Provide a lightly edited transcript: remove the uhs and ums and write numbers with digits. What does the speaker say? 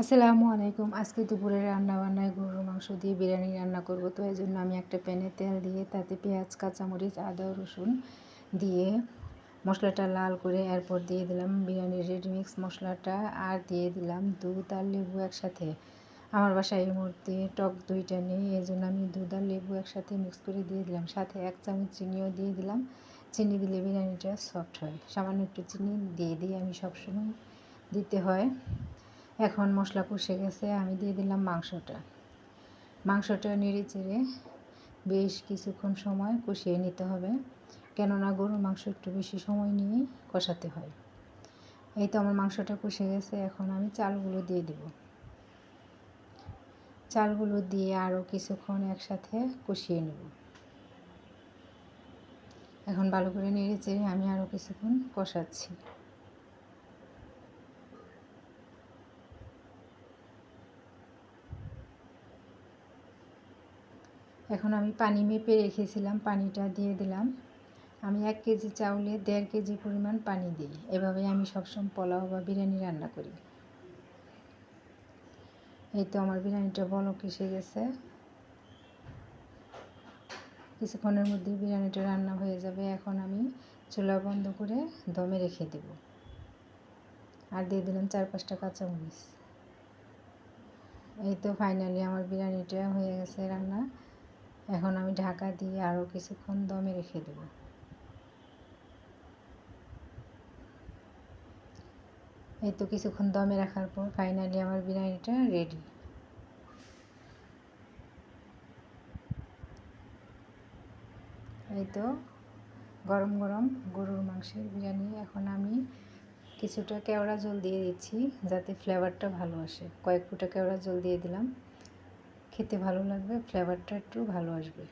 আসসালামু আলাইকুম। আজকে দুপুরে রান্নাবান্নায় গরুর মাংস দিয়ে বিরিয়ানি রান্না করব। তো এই জন্য আমি একটা প্যানে তেল দিয়ে তাতে পেঁয়াজ, কাঁচামরিচ, আদা, রসুন দিয়ে মশলাটা লাল করে এরপর দিয়ে দিলাম বিরিয়ানির রেডি মিক্স মশলাটা আর দিয়ে দিলাম দুধ আর লেবু একসাথে। আমার বাসায় এই মুহূর্তে টক দইটা নেই, এই জন্য আমি দুধ আর লেবু একসাথে মিক্স করে দিয়ে দিলাম। সাথে 1 চামচ চিনিও দিয়ে দিলাম। চিনি দিলে বিরিয়ানিটা সফট হয়। সামান্য একটু চিনি দিয়ে আমি সবসময় দিতে হয়। এখন মশলা কষে গেছে, আমি দিয়ে দিলাম মাংসটা নেড়ে চেড়ে বেশ কিছুক্ষণ সময় কষিয়ে নিতে হবে, কেননা গরুর মাংস একটু বেশি সময় নিয়েই কষাতে হয়। এই তো আমার মাংসটা কষে গেছে, এখন আমি চালগুলো দিয়ে দেব। চালগুলো দিয়ে আরও কিছুক্ষণ একসাথে কষিয়ে নেব। এখন ভালো করে নেড়ে চেড়ে আমি আরও কিছুক্ষণ কষাচ্ছি। এখন আমি পানি মেপে রেখেছিলাম, পানিটা দিয়ে দিলাম। আমি 1 কেজি চাউলে 1.5 কেজি পরিমাণ পানি দিই। এভাবেই আমি সবসময় পোলাও বা বিরিয়ানি রান্না করি। এই তো আমার বিরিয়ানিটা বলক এসে গেছে। কিছুক্ষণের মধ্যে বিরিয়ানিটা রান্না হয়ে যাবে। এখন আমি চুলা বন্ধ করে দমে রেখে দেব। আর দিয়ে দিলাম 4-5টা কাঁচামরিচ। এই তো ফাইনালি আমার বিরিয়ানিটা হয়ে গেছে রান্না। এখন আমি ঢাকা দিয়ে আরও কিছুক্ষণ দমে রেখে দেব। এই তো কিছুক্ষণ দমে রাখার পর ফাইনালি আমার বিরিয়ানিটা রেডি। এই তো গরম গরম গরুর মাংসের বিরিয়ানি। এখন আমি কিছুটা কেওড়া জল দিয়ে দিচ্ছি যাতে ফ্লেভারটা ভালো আসে। কয়েক ফোঁটা কেওড়া জল দিয়ে দিলাম, খেতে ভালো লাগবে, ফ্লেভারটা একটু ভালো আসবে।